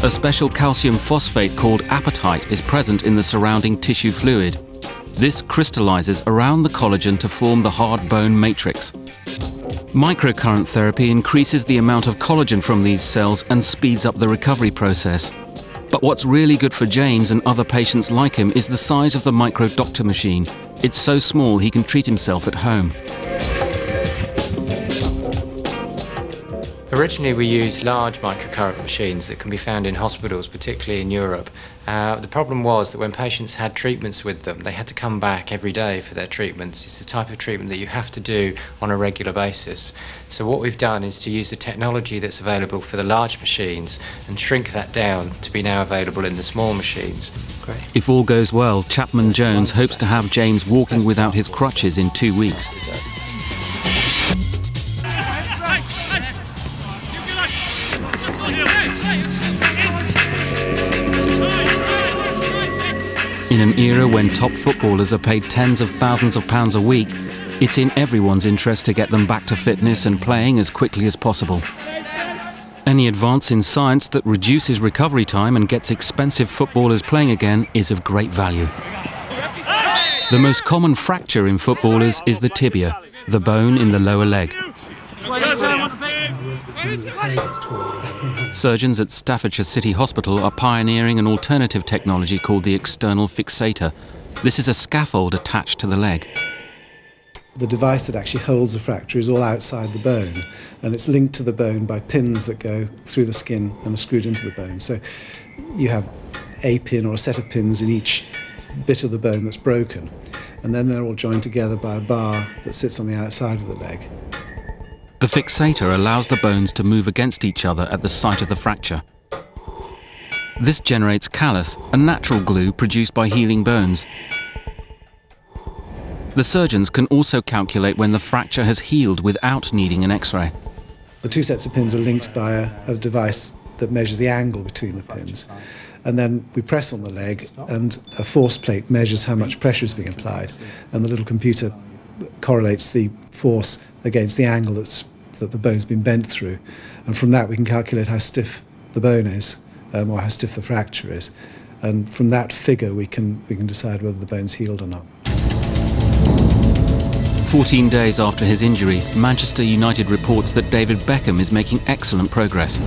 A special calcium phosphate called apatite is present in the surrounding tissue fluid. This crystallizes around the collagen to form the hard bone matrix. Microcurrent therapy increases the amount of collagen from these cells and speeds up the recovery process. But what's really good for James and other patients like him is the size of the microdoctor machine. It's so small he can treat himself at home. Originally we used large microcurrent machines that can be found in hospitals, particularly in Europe. The problem was that when patients had treatments with them, they had to come back every day for their treatments. It's the type of treatment that you have to do on a regular basis. So what we've done is to use the technology that's available for the large machines and shrink that down to be now available in the small machines. Great. If all goes well, Chapman Jones hopes to have James walking without his crutches in 2 weeks. In an era when top footballers are paid tens of thousands of pounds a week, it's in everyone's interest to get them back to fitness and playing as quickly as possible. Any advance in science that reduces recovery time and gets expensive footballers playing again is of great value. The most common fracture in footballers is the tibia, the bone in the lower leg. Surgeons at Staffordshire City Hospital are pioneering an alternative technology called the external fixator. This is a scaffold attached to the leg. The device that actually holds the fracture is all outside the bone, and it's linked to the bone by pins that go through the skin and are screwed into the bone. So you have a pin or a set of pins in each bit of the bone that's broken, and then they're all joined together by a bar that sits on the outside of the leg. The fixator allows the bones to move against each other at the site of the fracture. This generates callus, a natural glue produced by healing bones. The surgeons can also calculate when the fracture has healed without needing an X-ray. The two sets of pins are linked by a device that measures the angle between the pins. And then we press on the leg, and a force plate measures how much pressure is being applied. And the little computer correlates the force against the angle that the bone's been bent through. And from that we can calculate how stiff the bone is, or how stiff the fracture is. And from that figure we can decide whether the bone's healed or not. 14 days after his injury, Manchester United reports that David Beckham is making excellent progress.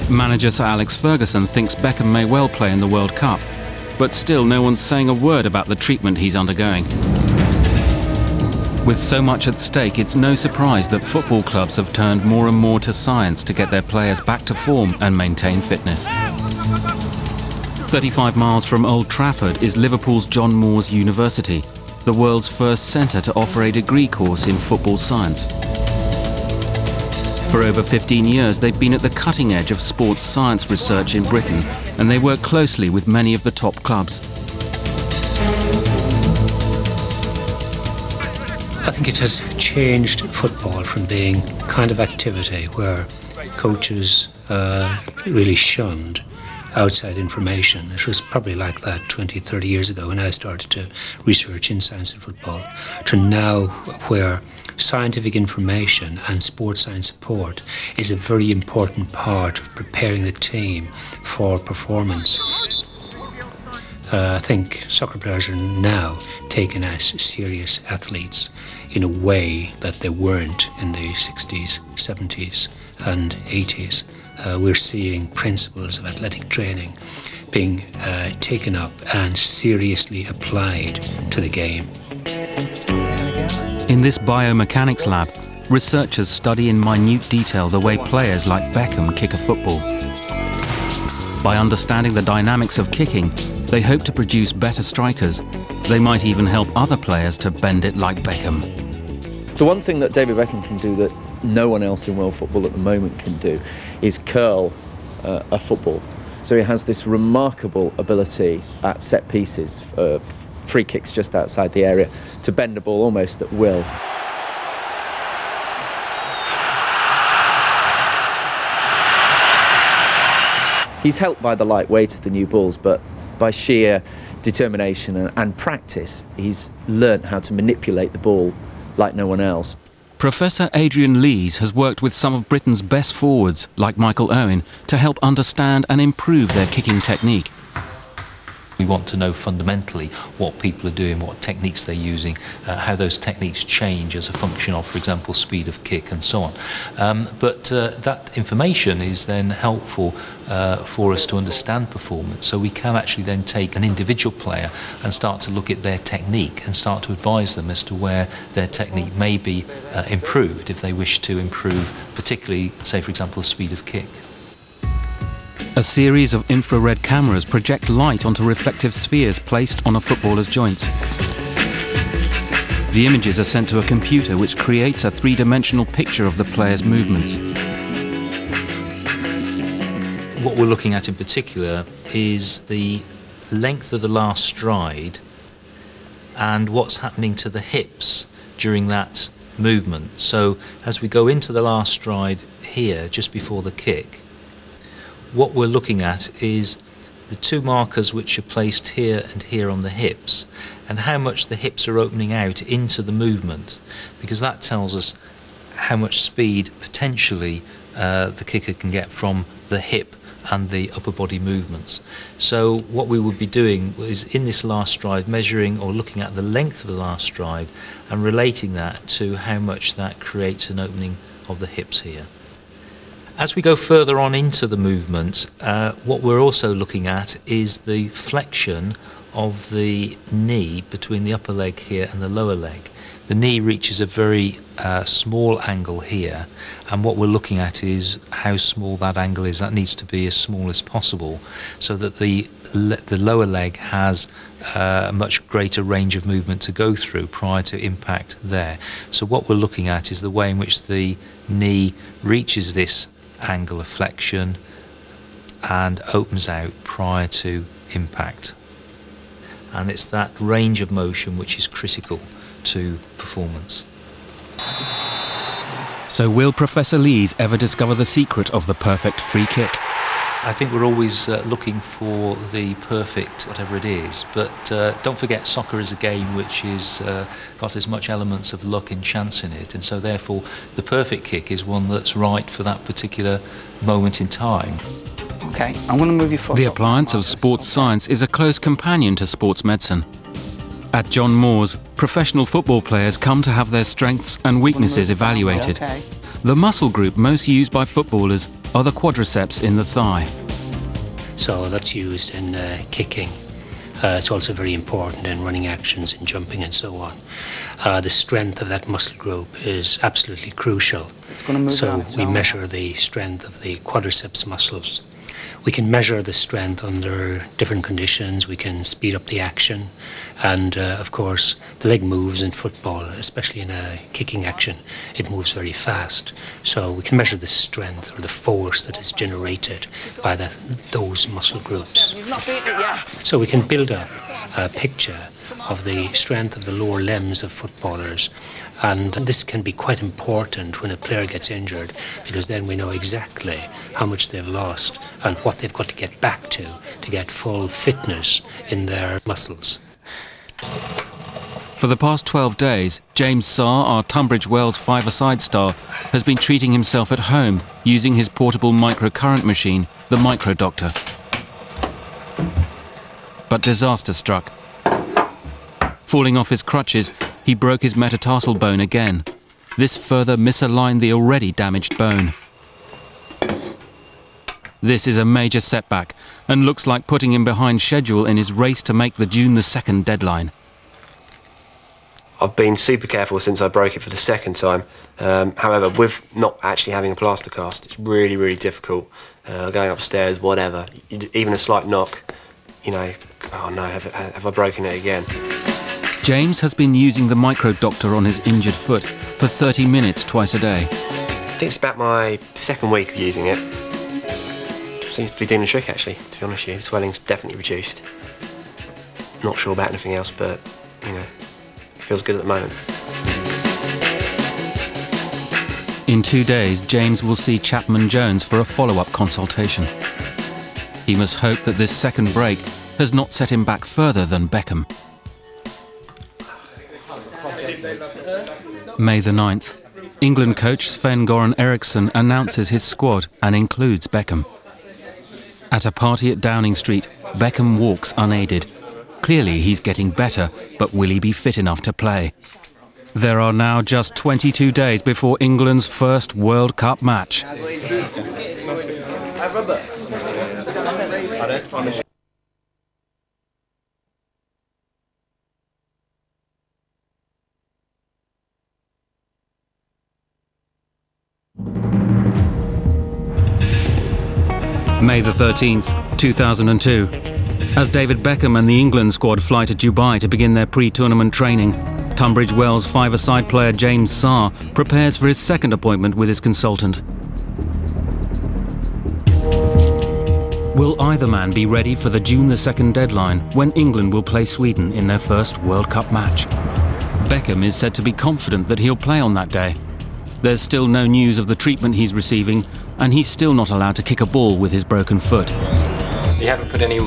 Manager Sir Alex Ferguson thinks Beckham may well play in the World Cup, but still no one's saying a word about the treatment he's undergoing. With so much at stake, it's no surprise that football clubs have turned more and more to science to get their players back to form and maintain fitness. 35 miles from Old Trafford is Liverpool's John Moores University, the world's first centre to offer a degree course in football science. For over 15 years, they've been at the cutting edge of sports science research in Britain, and they work closely with many of the top clubs. I think it has changed football from being kind of activity where coaches really shunned outside information. It was probably like that 20, 30 years ago when I started to research in science and football, to now where scientific information and sports science support is a very important part of preparing the team for performance. I think soccer players are now taken as serious athletes in a way that they weren't in the 60s, 70s and 80s. We're seeing principles of athletic training being taken up and seriously applied to the game. In this biomechanics lab, researchers study in minute detail the way players like Beckham kick a football. By understanding the dynamics of kicking, they hope to produce better strikers. They might even help other players to bend it like Beckham. The one thing that David Beckham can do that no one else in world football at the moment can do is curl a football. So he has this remarkable ability at set pieces, free kicks just outside the area, to bend a ball almost at will. He's helped by the light weight of the new balls, but by sheer determination and practice, he's learnt how to manipulate the ball like no one else. Professor Adrian Lees has worked with some of Britain's best forwards, like Michael Owen, to help understand and improve their kicking technique. We want to know fundamentally what people are doing, what techniques they're using, how those techniques change as a function of, for example, speed of kick and so on. But that information is then helpful for us to understand performance, so we can actually then take an individual player and start to look at their technique and start to advise them as to where their technique may be improved if they wish to improve, particularly, say, for example, the speed of kick. A series of infrared cameras project light onto reflective spheres placed on a footballer's joints. The images are sent to a computer which creates a three-dimensional picture of the player's movements. What we're looking at in particular is the length of the last stride and what's happening to the hips during that movement. So as we go into the last stride here, just before the kick, what we're looking at is the two markers which are placed here and here on the hips, and how much the hips are opening out into the movement, because that tells us how much speed potentially the kicker can get from the hip and the upper body movements. So what we would be doing is, in this last stride, measuring or looking at the length of the last stride and relating that to how much that creates an opening of the hips here. As we go further on into the movement, what we're also looking at is the flexion of the knee between the upper leg here and the lower leg. The knee reaches a very small angle here, and what we're looking at is how small that angle is. That needs to be as small as possible so that the lower leg has a much greater range of movement to go through prior to impact there. So what we're looking at is the way in which the knee reaches this angle of flexion and opens out prior to impact. And it's that range of motion which is critical to performance. So will Professor Lees ever discover the secret of the perfect free kick? I think we're always looking for the perfect whatever it is, but don't forget, soccer is a game which is got as much elements of luck and chance in it, and so therefore the perfect kick is one that's right for that particular moment in time. Okay, I'm going to move you forward. The appliance of sports science is a close companion to sports medicine. At John Moores, professional football players come to have their strengths and weaknesses evaluated. Okay. The muscle group most used by footballers are the quadriceps in the thigh. So that's used in kicking. It's also very important in running actions and jumping and so on. The strength of that muscle group is absolutely crucial. It's going to move so on its we own. measure the strength of the quadriceps muscles. We can measure the strength under different conditions. We can speed up the action, and of course the leg moves in football, especially in a kicking action. It moves very fast, so we can measure the strength or the force that is generated by those muscle groups. You've not beaten it yet. So we can build up a picture of the strength of the lower limbs of footballers, and this can be quite important when a player gets injured, because then we know exactly how much they've lost and what they've got to get back to get full fitness in their muscles. For the past 12 days, James Sarr, our Tunbridge Wells five-a-side star, has been treating himself at home using his portable microcurrent machine, the microdoctor. But disaster struck. Falling off his crutches, he broke his metatarsal bone again. This further misaligned the already damaged bone. This is a major setback and looks like putting him behind schedule in his race to make the June the 2nd deadline. I've been super careful since I broke it for the second time. However, with not actually having a plaster cast, it's really, really difficult. Going upstairs, whatever, even a slight knock, you know, oh no, have I broken it again? James has been using the microdoctor on his injured foot for 30 minutes twice a day. I think it's about my second week of using it. Seems to be doing the trick, actually, to be honest with you. The swelling's definitely reduced. Not sure about anything else, but, you know, it feels good at the moment. In 2 days, James will see Chapman Jones for a follow-up consultation. He must hope that this second break has not set him back further than Beckham. May the 9th. England coach Sven-Göran Eriksson announces his squad and includes Beckham. At a party at Downing Street, Beckham walks unaided. Clearly he's getting better, but will he be fit enough to play? There are now just 22 days before England's first World Cup match. May the 13th, 2002. As David Beckham and the England squad fly to Dubai to begin their pre-tournament training, Tunbridge Wells five-a-side player James Sarr prepares for his second appointment with his consultant. Will either man be ready for the June the 2nd deadline when England will play Sweden in their first World Cup match? Beckham is said to be confident that he'll play on that day. There's still no news of the treatment he's receiving, and he's still not allowed to kick a ball with his broken foot. You haven't put any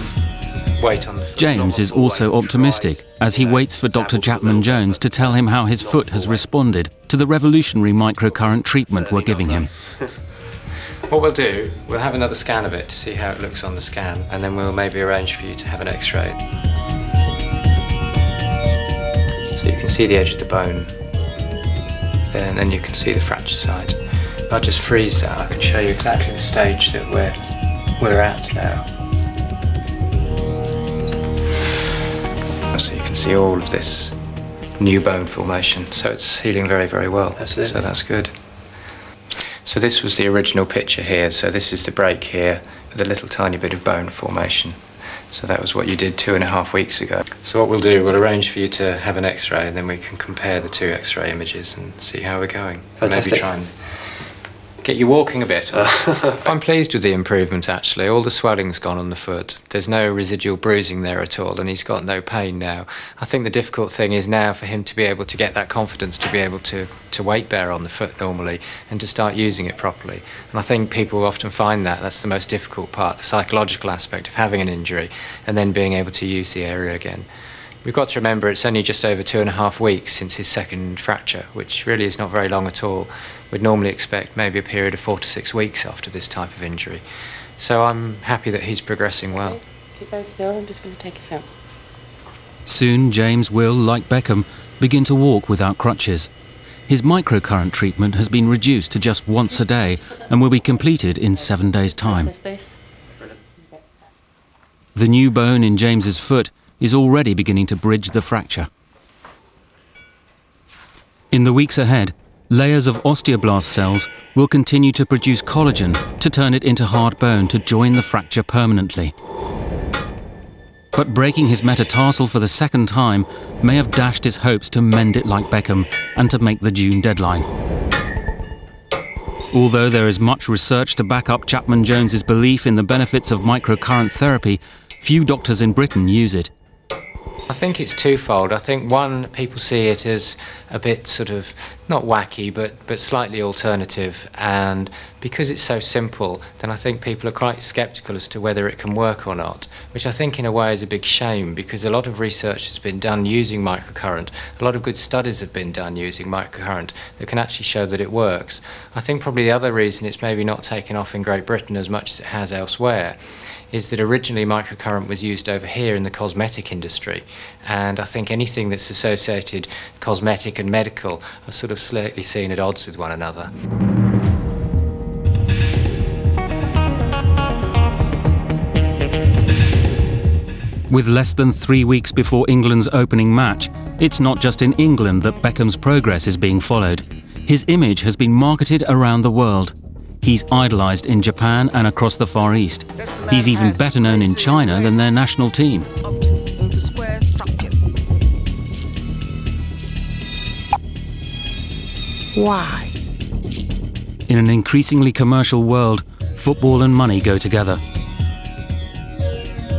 weight on the foot. James is also optimistic as he waits for Dr. Chapman-Jones to tell him how his foot has responded to the revolutionary microcurrent treatment we're giving him. What we'll do, we'll have another scan of it to see how it looks on the scan, and then we'll maybe arrange for you to have an X-ray. So you can see the edge of the bone, and then you can see the fracture site. If I just freeze that, I can show you exactly the stage that we're at now. So you can see all of this new bone formation, so it's healing very, very well. Absolutely. So that's good. So this was the original picture here, so this is the break here with a little tiny bit of bone formation. So that was what you did 2.5 weeks ago. So what we'll do, we'll arrange for you to have an X-ray, and then we can compare the two X-ray images and see how we're going. Fantastic. Maybe try and get you walking a bit. I'm pleased with the improvement, actually. All the swelling's gone on the foot. There's no residual bruising there at all, and he's got no pain now. I think the difficult thing is now for him to be able to get that confidence to be able to weight bear on the foot normally and to start using it properly. And I think people often find that's the most difficult part, the psychological aspect of having an injury and then being able to use the area again. We've got to remember it's only just over 2.5 weeks since his second fracture, which really is not very long at all. We'd normally expect maybe a period of 4 to 6 weeks after this type of injury. So I'm happy that he's progressing well. Okay. Keep very still, I'm just going to take a film. Soon James will, like Beckham, begin to walk without crutches. His microcurrent treatment has been reduced to just once a day and will be completed in 7 days' time. The new bone in James's foot is already beginning to bridge the fracture. In the weeks ahead, layers of osteoblast cells will continue to produce collagen to turn it into hard bone to join the fracture permanently. But breaking his metatarsal for the second time may have dashed his hopes to mend it like Beckham and to make the June deadline. Although there is much research to back up Chapman-Jones's belief in the benefits of microcurrent therapy, few doctors in Britain use it. I think it's twofold. I think one, people see it as a bit sort of, not wacky, but slightly alternative, and because it's so simple, then I think people are quite sceptical as to whether it can work or not, which I think in a way is a big shame, because a lot of research has been done using microcurrent, a lot of good studies have been done using microcurrent that can actually show that it works. I think probably the other reason it's maybe not taken off in Great Britain as much as it has elsewhere is that originally microcurrent was used over here in the cosmetic industry, and I think anything that's associated cosmetic and medical are sort of slightly seen at odds with one another. With less than 3 weeks before England's opening match, it's not just in England that Beckham's progress is being followed. His image has been marketed around the world. He's idolised in Japan and across the Far East. He's even better known in China than their national team. Why? In an increasingly commercial world, football and money go together.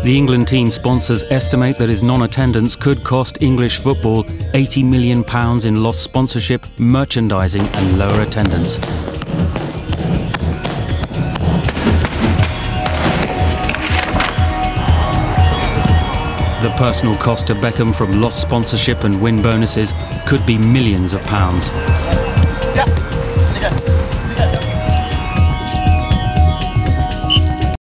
The England team sponsors estimate that his non-attendance could cost English football £80 million in lost sponsorship, merchandising and lower attendance. The personal cost to Beckham from lost sponsorship and win bonuses could be millions of pounds.